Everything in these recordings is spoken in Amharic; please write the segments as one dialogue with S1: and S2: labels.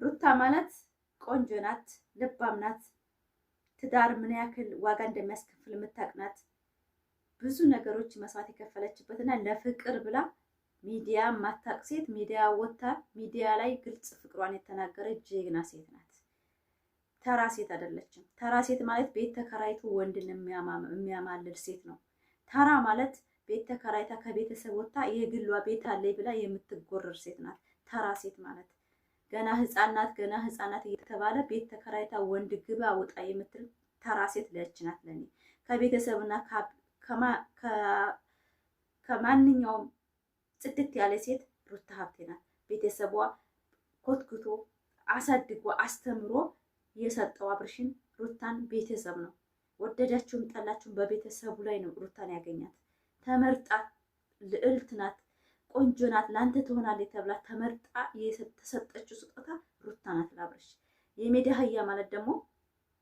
S1: ሩታ ማለት ቆንጆ ናት፣ ልባም ናት። ትዳር ምን ያክል ዋጋ እንደሚያስከፍል የምታውቅ ናት። ብዙ ነገሮች መስዋዕት የከፈለችበትና ለፍቅር ብላ ሚዲያ ማታውቅ ሴት ሚዲያ ወጥታ ሚዲያ ላይ ግልጽ ፍቅሯን የተናገረች ጀግና ሴት ናት። ተራ ሴት አይደለችም። ተራ ሴት ማለት ቤት ተከራይቶ ወንድን የሚያማልል ሴት ነው። ተራ ማለት ቤት ተከራይታ ከቤተሰብ ወጥታ የግሏ ቤት አለኝ ብላ የምትጎረር ሴት ናት። ተራ ሴት ማለት ገና ህፃናት እየተባለ ቤት ተከራይታ ወንድ ግባ ወጣ የምትል ተራ ሴት ለች ናት። ለኔ ከቤተሰብና ከማንኛውም ጽድት ያለ ሴት ሩታ ሀብቴ ናት። ቤተሰቧ ኮትኩቶ አሳድጎ አስተምሮ የሰጠው አብርሽን ሩታን ቤተሰብ ነው። ወደዳችሁም ጠላችሁም በቤተሰቡ ላይ ነው ሩታን ያገኛት። ተመርጣ ልዕልት ናት፣ ቆንጆ ናት፣ ለአንተ ትሆናለች ተብላ ተመርጣ የተሰጠችው ስጦታ ሩታ ናት ለአብርሽ። የሜዳ አህያ ማለት ደግሞ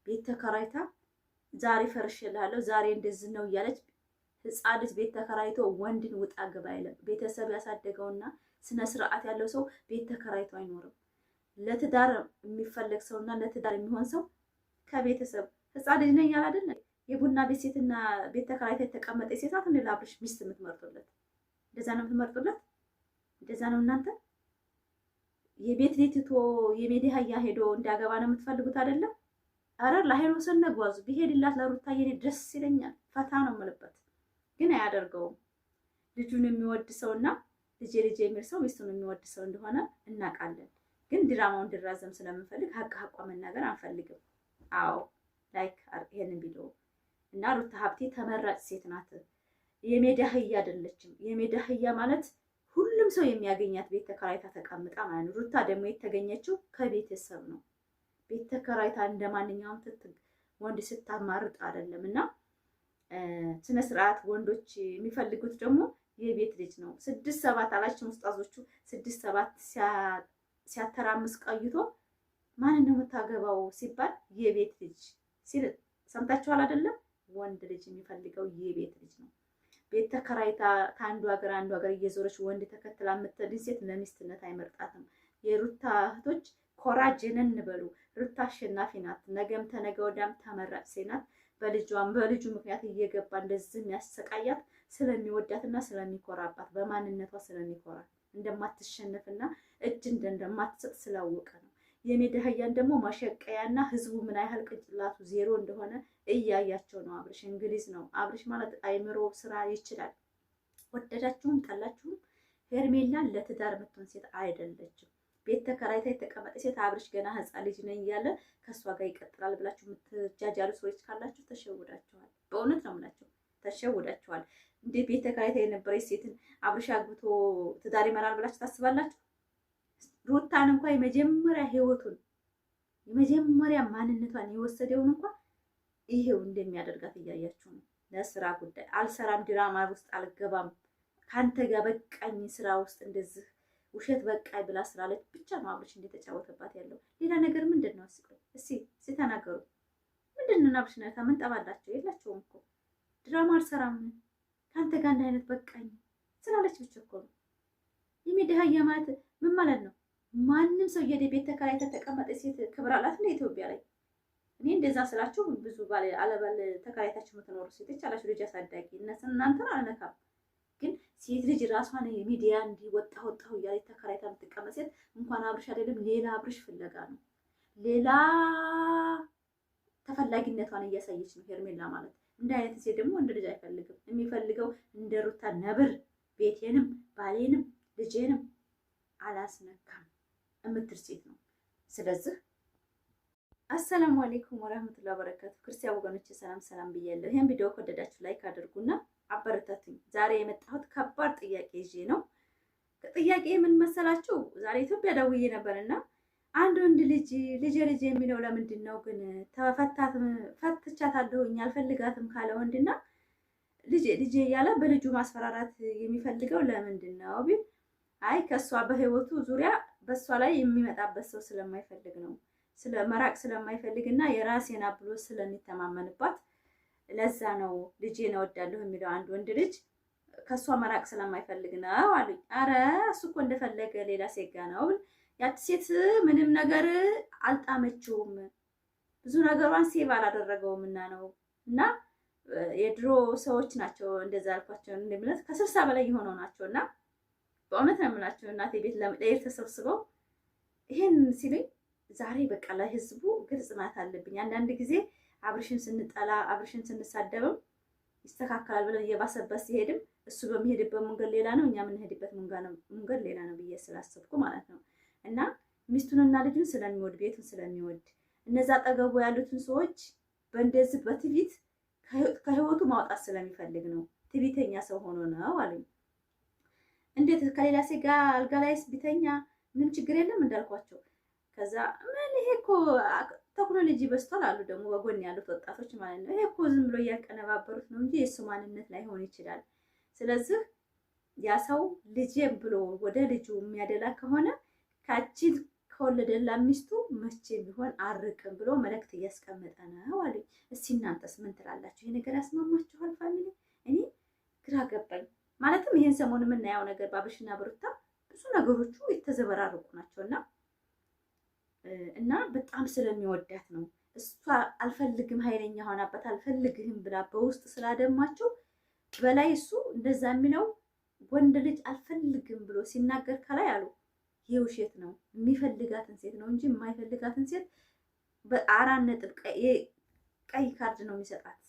S1: ቤት ተከራይታ ዛሬ ፈርሼልሃለሁ ዛሬ እንደዚህ ነው እያለች ህፃን ልጅ ቤት ተከራይቶ ወንድን ውጣ ግባ አይልም። ቤተሰብ ያሳደገውና ስነ ስርዓት ያለው ሰው ቤት ተከራይቶ አይኖርም። ለትዳር የሚፈለግ ሰውና ለትዳር የሚሆን ሰው ከቤተሰብ ህፃን ልጅ ነኝ ያለ አይደል? የቡና ቤት ሴትና ቤት ተከራይታ የተቀመጠ ሴት ናት እንዴ ለአብርሽ ሚስት የምትመርጡለት? እንደዛ ነው የምትመርጡለት? እንደዛ ነው እናንተ? የቤት ልጅቶ የሜዳ አህያ ሄዶ እንዲያገባ ነው የምትፈልጉት አይደለም? አረ ለሀይሮ ሰነጓዙ ቢሄድላት ለሩታዬ ደስ ይለኛል። ፈታ ነው የምልበት። ግን አያደርገውም። ልጁን የሚወድ ሰውና ልጄ የሚል ሰው ሚስቱን የሚወድ ሰው እንደሆነ እናውቃለን። ግን ድራማው እንዲራዘም ስለምንፈልግ ሀቋ መናገር አንፈልግም። አዎ ላይክ ይሄንን ቪዲዮ እና ሩታ ሀብቴ ተመራጭ ሴት ናት። የሜዳ አህያ አይደለችም። የሜዳ አህያ ማለት ሁሉም ሰው የሚያገኛት ቤት ተከራይታ ተቀምጣ ማለት ነው። ሩታ ደግሞ የተገኘችው ከቤተሰብ ነው። ቤት ተከራይታ እንደማንኛውም ወንድ ስታማርጥ አይደለም። እና ስነ ስርዓት ወንዶች የሚፈልጉት ደግሞ የቤት ልጅ ነው። 6-7 አላችሁ ሙስጣዞቹ 6-7 ሲያተራምስ ቆይቶ ማንን ነው የምታገባው ሲባል የቤት ልጅ ሲል ሰምታችኋል አይደለም? ወንድ ልጅ የሚፈልገው የቤት ልጅ ነው። ቤት ተከራይታ ከአንዱ ሀገር አንዱ ሀገር እየዞረች ወንድ ተከትላ የምትሄድ ሴት ለሚስትነት አይመርጣትም። የሩታ እህቶች ኮራ ጀነን በሉ። ሩታ አሸናፊ ናት። ነገም ተነገ ወዲያም ተመራጭ ሴት ናት። በልጁ ምክንያት እየገባ እንደዚህ የሚያሰቃያት ስለሚወዳትና ስለሚኮራባት በማንነቷ ስለሚኮራ እንደማትሸነፍና እጅ እንደማትሰጥ ስላወቀ ነው። የሜዳ አህያን ደግሞ ማሸቀያና ህዝቡ ምን ያህል ቅንጭላቱ ዜሮ እንደሆነ እያያቸው ነው። አብርሽ እንግሊዝ ነው። አብርሽ ማለት አይምሮ ስራ ይችላል። ወደዳችሁም ጠላችሁም ሄርሜላ ለትዳር የምትሆን ሴት አይደለችም። ቤት ተከራይታ የተቀመጠ ሴት አብርሽ ገና ህፃን ልጅ ነኝ እያለ ከእሷ ጋር ይቀጥላል ብላችሁ የምትጃጃሉ ሰዎች ካላችሁ ተሸውዳችኋል። በእውነት ነው የምላችሁ፣ ተሸውዳችኋል። እንዴ ቤት ተከራይታ የነበረች ሴትን አብርሽ አግብቶ ትዳር ይመራል ብላችሁ ታስባላችሁ? ሩታን እንኳን የመጀመሪያ ህይወቱን የመጀመሪያ ማንነቷን የወሰደውን እንኳን ይሄው እንደሚያደርጋት እያያችሁ ነው። ለስራ ጉዳይ አልሰራም፣ ድራማ ውስጥ አልገባም፣ ካንተ ጋር በቃኝ፣ ስራ ውስጥ እንደዚህ ውሸት በቃኝ ብላ ስላለች ብቻ ነው አብርሽ እንደተጫወተባት ያለው። ሌላ ነገር ምንድን ነው? እስኪ ተናገሩ። ምንድን ነው አብርሽ ነታ ምን ጠባላቸው? የላቸውም እኮ ድራማ አልሰራም ካንተ ጋር እንደ አይነት በቃኝ ስላለች ብቻ እኮ ነው። የሜዳ አህያ ማለት ምን ማለት ነው? ማንም ሰው የቤት ተከራይታ ተቀመጠ ሴት ክብር አላት እንደ ኢትዮጵያ ላይ። እኔ እንደዛ ስላችሁ ብዙ አለባል ተከራይታችሁ የምትኖሩ ሴቶች አላችሁ፣ ልጅ አሳዳጊ እናንተን አልነካም። ግን ሴት ልጅ ራሷን ሚዲያ እንዲወጣው እያለች ተከራይታ የምትቀመጥ ሴት እንኳን አብርሽ አይደለም ሌላ አብርሽ ፍለጋ ነው። ሌላ ተፈላጊነቷን እያሳየች ነው ሄርሜላ ማለት። እንደ አይነት ሴት ደግሞ እንደ ልጅ አይፈልግም። የሚፈልገው እንደ ሩታ ነብር ቤቴንም ባሌንም ልጄንም አላስነካም እምትል ሴት ነው። ስለዚህ አሰላሙ አለይኩም ወራህመቱላሂ ወበረካቱ። ክርስቲያን ወገኖች ሰላም ብያለሁ። ይሄን ቪዲዮ ከወደዳችሁ ላይክ አድርጉና አበረታቱኝ። ዛሬ የመጣሁት ከባድ ጥያቄ ይዤ ነው። ጥያቄ ምን መሰላችሁ? ዛሬ ኢትዮጵያ ደውዬ ነበርና አንድ ወንድ ልጅ የሚለው ለምንድን ነው ግን ፈትቻታለሁኝ አልፈልጋትም ካለ ወንድና ልጅ እያለ በልጁ ማስፈራራት የሚፈልገው ለምንድን ነው ቢል አይ ከሷ በህይወቱ ዙሪያ በሷ ላይ የሚመጣበት ሰው ስለማይፈልግ ነው። መራቅ ስለማይፈልግና የራሴና ብሎ ስለሚተማመንባት ለዛ ነው ልጄን እወዳለሁ የሚለው አንድ ወንድ ልጅ ከሷ መራቅ ስለማይፈልግ ነው አሉኝ። አረ እሱ እኮ እንደፈለገ ሌላ ሴጋ ነው ያቺ ሴት ምንም ነገር አልጣመችውም፣ ብዙ ነገሯን ሴቭ አላደረገውም እና የድሮ ሰዎች ናቸው እንደዛ አልኳቸው። እንደምለት ከ60 በላይ የሆነው ናቸው እና በእውነት ነው የምላቸው እናቴ ቤት ለመጠየቅ ተሰብስበው ይሄን ሲሉኝ ዛሬ በቃ ለህዝቡ ግልጽ ማለት አለብኝ። አንዳንድ ጊዜ አብርሽን ስንጠላ አብርሽን ስንሳደብም ይስተካከላል ብለን እየባሰበት ሲሄድም እሱ በሚሄድበት መንገድ ሌላ ነው፣ እኛ የምንሄድበት መንገድ ሌላ ነው ብዬ ስላሰብኩ ማለት ነው። እና ሚስቱንና ልጁን ስለሚወድ ቤቱን ስለሚወድ እነዛ አጠገቡ ያሉትን ሰዎች በእንደዚህ በትዕቢት ከህይወቱ ማውጣት ስለሚፈልግ ነው። ትዕቢተኛ ሰው ሆኖ ነው አሉኝ። እንዴት ከሌላ ሴት ጋር አልጋ ላይስ ቢተኛ ምንም ችግር የለም እንዳልኳቸው። ከዛ ምን ይሄ እኮ ቴክኖሎጂ በስቷል አሉ ደግሞ በጎን ያሉት ወጣቶች ማለት ነው። ይሄ እኮ ዝም ብሎ እያቀነባበሩት ነው እንጂ የእሱ ማንነት ላይሆን ይችላል። ስለዚህ ያ ሰው ልጄም ብሎ ወደ ልጁ የሚያደላ ከሆነ ካቺን ከወለደላ ሚስቱ መቼም ቢሆን አርቅም ብሎ መልእክት እያስቀመጠ ነው አሉኝ። እስቲ እናንተስ ምን ትላላችሁ? ይሄ ነገር ያስማማችኋል? ፋሚሊ እኔ ግራ ገባኝ። ማለትም ይሄን ሰሞን የምናየው ነገር በአብርሽና በሩታ ብዙ ነገሮቹ የተዘበራረቁ ናቸውና እና በጣም ስለሚወዳት ነው እሷ አልፈልግም ኃይለኛ ሆናበት አልፈልግህም ብላ በውስጥ ስላደማቸው በላይ እሱ እንደዛ የሚለው ወንድ ልጅ አልፈልግም ብሎ ሲናገር ከላይ አሉ የውሸት ነው። የሚፈልጋትን ሴት ነው እንጂ የማይፈልጋትን ሴት በ4 ነጥብ ቀይ ካርድ ነው የሚሰጣት።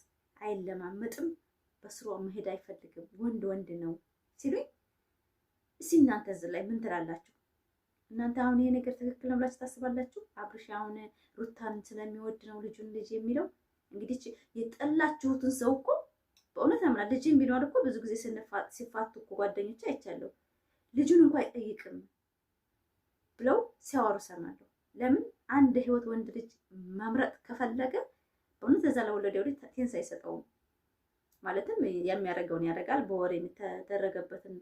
S1: አይለማመጥም፣ በስሯ መሄድ አይፈልግም። ወንድ ነው ሲሉኝ እስኪ እናንተ እዚህ ላይ ምን ትላላችሁ? እናንተ አሁን ይሄ ነገር ትክክል ነው ብላችሁ ታስባላችሁ? አብርሽ አሁን ሩታን ስለሚወድ ነው ልጁን ልጅ የሚለው? እንግዲህ የጠላችሁትን ሰው እኮ በእውነት ነው ማለት ልጅን ቢኖር እኮ ብዙ ጊዜ ሲፋቱ እኮ ጓደኞች አይቻለሁ። ልጁን እንኳን አይጠይቅም ብለው ሲያወሩ ሰማለሁ። ለምን አንድ ህይወት ወንድ ልጅ መምረጥ ከፈለገ በእውነት እዛ ለወለደው ልጅ ቴንስ አይሰጠውም። ማለትም የሚያደርገውን ያደርጋል፣ በወሬ የተደረገበትን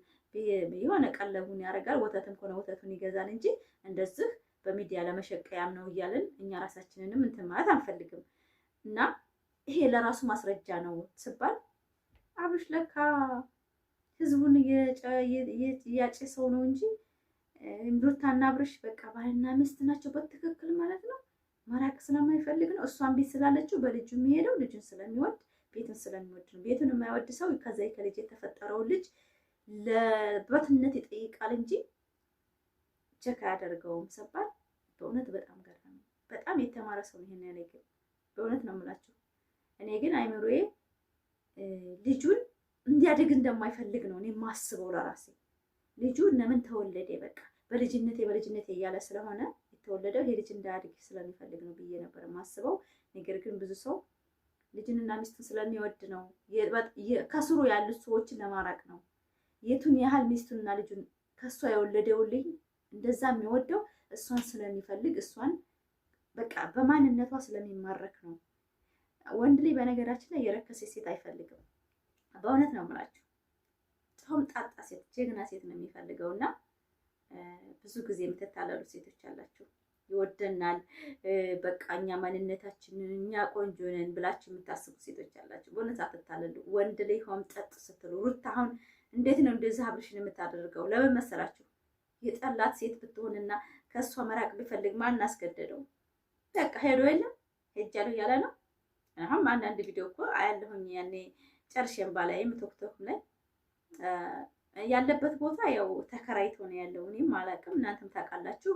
S1: የሆነ ቀለቡን ያደርጋል፣ ወተትም ከሆነ ወተቱን ይገዛል እንጂ እንደዚህ በሚዲያ ለመሸቀያም ነው እያልን እኛ ራሳችንንም እንትን ማለት አንፈልግም። እና ይሄ ለራሱ ማስረጃ ነው ስባል አብርሽ ለካ ህዝቡን እያጨሰው ነው እንጂ ሩታና አብርሽ በቃ ባልና ሚስት ናቸው በትክክል ማለት ነው። መራቅ ስለማይፈልግ ነው። እሷን ቤት ስላለችው በልጁ የሚሄደው ልጁን ስለሚወድ ቤቱን ስለሚወድ ነው። ቤቱን የማይወድ ሰው ከዛ ከልጅ የተፈጠረውን ልጅ ለበትነት ይጠይቃል እንጂ ቸክ አያደርገውም ሰባል። በእውነት በጣም ገርም፣ በጣም የተማረ ሰው ይሄን ያለ ግን በእውነት ነው የምላችሁ። እኔ ግን አይምሮዬ ልጁን እንዲያድግ እንደማይፈልግ ነው እኔ የማስበው ለራሴ። ልጁ ለምን ተወለደ በቃ በልጅነቴ እያለ ስለሆነ የተወለደው ይሄ ልጅ እንዳያድግ ስለሚፈልግ ነው ብዬ ነበር የማስበው። ነገር ግን ብዙ ሰው ልጅንና ሚስቱን ስለሚወድ ነው፣ ከስሩ ያሉት ሰዎችን ለማራቅ ነው። የቱን ያህል ሚስቱንና ልጁን ከሷ የወለደው ልጅ እንደዛ የሚወደው እሷን ስለሚፈልግ እሷን በቃ በማንነቷ ስለሚማረክ ነው። ወንድ ልጅ በነገራችን ላይ የረከሰ ሴት አይፈልግም። በእውነት ነው የምላችሁ። ጾም ጣጣ ሴት፣ ጀግና ሴት ነው የሚፈልገው። እና ብዙ ጊዜ የምትታለሉ ሴቶች አላችሁ። ይወደናል በቃ እኛ ማንነታችንን እኛ ቆንጆ ነን ብላችሁ የምታስቡ ሴቶች አላችሁ። በእውነት አትታለሉ። ወንድ ላይ ሆም ጠጥ ስትሉ ሩታ አሁን እንዴት ነው እንደዚህ አብርሽን የምታደርገው? ለምን መሰላችሁ? የጠላት ሴት ብትሆንና ከእሷ መራቅ ቢፈልግ ማን አስገደደው? በቃ ሄዶ የለም ሄጃለሁ እያለ ነው። አሁን አንዳንድ ቪዲዮ እኮ አያለሁኝ ያኔ ጨርሼም ባላይም ቶክቶክ ላይ ያለበት ቦታ ያው ተከራይቶ ነው ያለው። እኔም አላውቅም፣ እናንተም ታውቃላችሁ።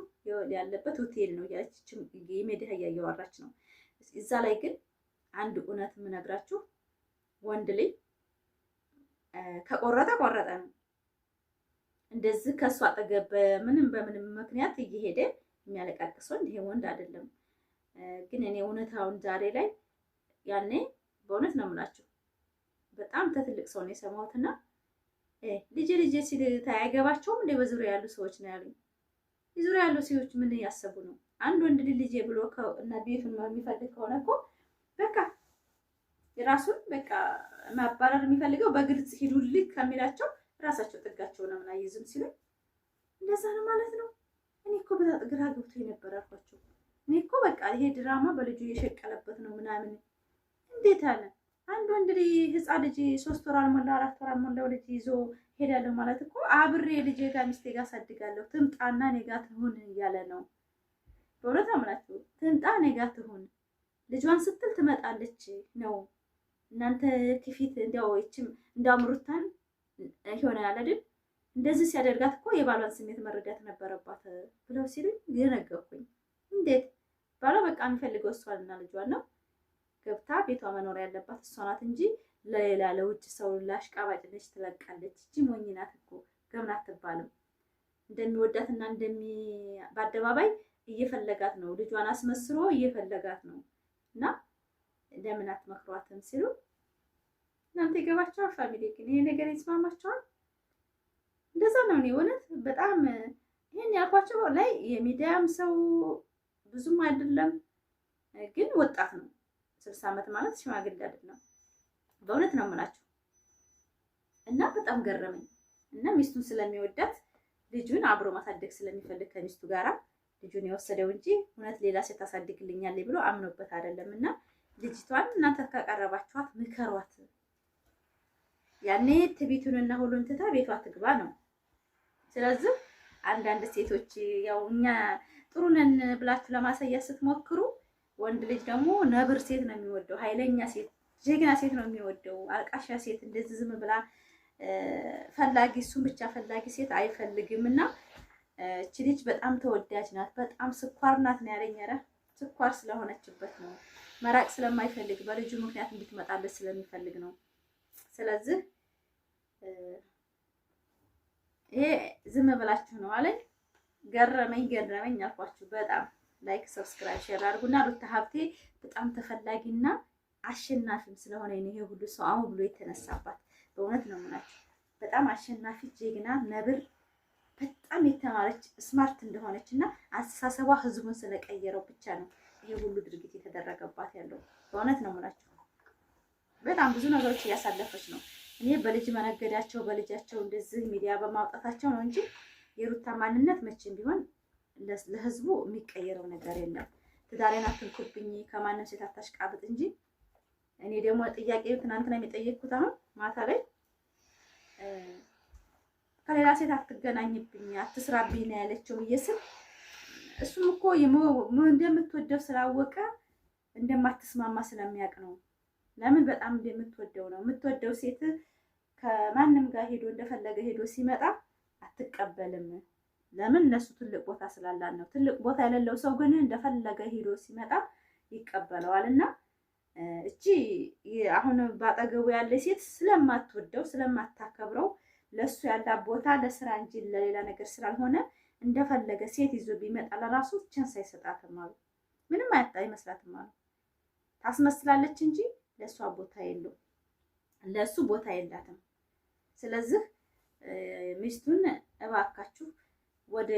S1: ያለበት ሆቴል ነው ያለች የሜዲያ እያወራች ነው። እዛ ላይ ግን አንድ እውነት የምነግራችሁ ወንድ ልጅ ከቆረጠ ቆረጠ ነው። እንደዚህ ከእሱ አጠገብ በምንም ምክንያት እየሄደ የሚያለቃቅስ ወንድ ይሄ ወንድ አይደለም። ግን እኔ እውነታውን ዛሬ ላይ ያኔ በእውነት ነው የምላችሁ በጣም ትልቅ ሰው ነው የሰማሁትና ልጅ ሲል ታያገባቸውም እንደ በዙሪያ ያሉ ሰዎች ነው ያሉኝ። የዙሪያ ያሉ ሰዎች ምን ያሰቡ ነው? አንድ ወንድ ልጅ ብሎ እና ቤቱን የሚፈልግ ከሆነ እኮ በቃ የራሱን በቃ ማባረር የሚፈልገው በግልጽ ሂዱልኝ ከሚላቸው ራሳቸው ጥጋቸው ነው ምናምን አይዝም ሲሉ እንደዛ ነው ማለት ነው። እኔ እኮ በጣም ግራ ገብቶ ነበር አልኳቸው። እኔ እኮ በቃ ይሄ ድራማ በልጁ እየሸቀለበት ነው ምናምን። እንዴት አለ አንድ ወንድ ልጅ ህፃን ልጅ 3 ወር አልሞላ 4 ወር አልሞላው ልጅ ይዞ ሄዳለሁ ማለት እኮ አብሬ ልጄ ጋር ሚስቴ ጋር አሳድጋለሁ ትምጣና እኔ ጋር ትሁን እያለ ነው። በእውነት አምላችሁ ትምጣ እኔ ጋር ትሁን ልጇን ስትል ትመጣለች ነው። እናንተ ከፊት እንዲያው እቺም እንዳምሩታን ይሆናል አይደል? እንደዚህ ሲያደርጋት እኮ የባሏን ስሜት መረዳት ነበረባት ብለው ሲሉኝ የነገርኩኝ። እንዴት ባሏ በቃ የሚፈልገው እሷንና ልጇን ነው። ገብታ ቤቷ መኖር ያለባት እሷ ናት እንጂ ለሌላ ለውጭ ሰው ላሽቃባጭ ነች ትለቃለች። እቺ ሞኝ ናት እኮ ገምና አትባልም። እንደሚወዳትና በአደባባይ እየፈለጋት ነው። ልጇን አስመስሎ እየፈለጋት ነው። እና ለምን አትመክሯትም ሲሉ እናንተ ይገባችኋል? ፋሚሊ ግን ይሄ ነገር ይስማማችኋል? እንደዛ ነው። እኔ እውነት በጣም ይሄን ያልኳቸው ላይ የሚዲያም ሰው ብዙም አይደለም፣ ግን ወጣት ነው። 60 ዓመት ማለት ሽማግሌ አይደለም። በእውነት ነው የምላችሁ። እና በጣም ገረመኝ። እና ሚስቱን ስለሚወዳት ልጁን አብሮ ማሳደግ ስለሚፈልግ ከሚስቱ ጋራ ልጁን የወሰደው እንጂ እውነት ሌላ ሴት ታሳድግልኛለች ብሎ አምኖበት አይደለም። እና ልጅቷን እናንተ ካቀረባችኋት ምከሯት። ያኔ ትቢቱንና ሁሉን ትታ ቤቷ ትግባ ነው። ስለዚህ አንዳንድ ሴቶች ያው እኛ ጥሩ ነን ብላችሁ ለማሳየት ስትሞክሩ፣ ወንድ ልጅ ደግሞ ነብር ሴት ነው የሚወደው፣ ኃይለኛ ሴት፣ ጀግና ሴት ነው የሚወደው። አልቃሻ ሴት እንደዚህ ዝም ብላ ፈላጊ እሱን ብቻ ፈላጊ ሴት አይፈልግም። እና እቺ ልጅ በጣም ተወዳጅ ናት፣ በጣም ስኳር ናት ነው ያለኝ። ኧረ ስኳር ስለሆነችበት ነው፣ መራቅ ስለማይፈልግ በልጁ ምክንያት እንድትመጣለት ስለሚፈልግ ነው። ስለዚህ ይሄ ዝም ብላችሁ ነው አለኝ። ገረመኝ አልኳችሁ። በጣም ላይክ፣ ሰብስክራይብ፣ ሼር አድርጉና ሩታ ሀብቴ በጣም ተፈላጊና አሸናፊም ስለሆነ ይሄ ሁሉ ሰው አሁን ብሎ የተነሳባት በእውነት ነው የምላችሁ። በጣም አሸናፊ ጀግና ነብር፣ በጣም የተማረች ስማርት እንደሆነች እና አስተሳሰቧ ህዝቡን ስለቀየረው ብቻ ነው ይሄ ሁሉ ድርጊት የተደረገባት ያለው። በእውነት ነው የምላችሁ። በጣም ብዙ ነገሮች እያሳለፈች ነው። እኔ በልጅ መነገዳቸው በልጃቸው እንደዚህ ሚዲያ በማውጣታቸው ነው እንጂ የሩታ ማንነት መቼም ቢሆን ለህዝቡ የሚቀየረው ነገር የለም። ትዳሬን አትንኩብኝ፣ ከማንም ሴት አታሽቃብጥ እንጂ እኔ ደግሞ ጥያቄው ትናንትና የሚጠየቅኩት አሁን ማታ ላይ ከሌላ ሴት አትገናኝብኝ፣ አትስራብኝ ነው ያለችው እየስል እሱም እኮ እንደምትወደው ስላወቀ እንደማትስማማ ስለሚያውቅ ነው። ለምን በጣም እንደምትወደው ነው። የምትወደው ሴት ከማንም ጋር ሄዶ እንደፈለገ ሄዶ ሲመጣ አትቀበልም። ለምን እነሱ ትልቅ ቦታ ስላላት ነው። ትልቅ ቦታ የሌለው ሰው ግን እንደፈለገ ሄዶ ሲመጣ ይቀበለዋል። እና እቺ አሁን ባጠገቡ ያለ ሴት ስለማትወደው ስለማታከብረው ለሱ ያላት ቦታ ለስራ እንጂ ለሌላ ነገር ስላልሆነ እንደፈለገ ሴት ይዞ ቢመጣ ለራሱ ቻንስ አይሰጣትም አሉ። ምንም አይመስላትም አሉ። ታስመስላለች እንጂ ለሷ ቦታ የለው፣ ለሱ ቦታ የላትም። ስለዚህ ሚስቱን እባካችሁ ወደ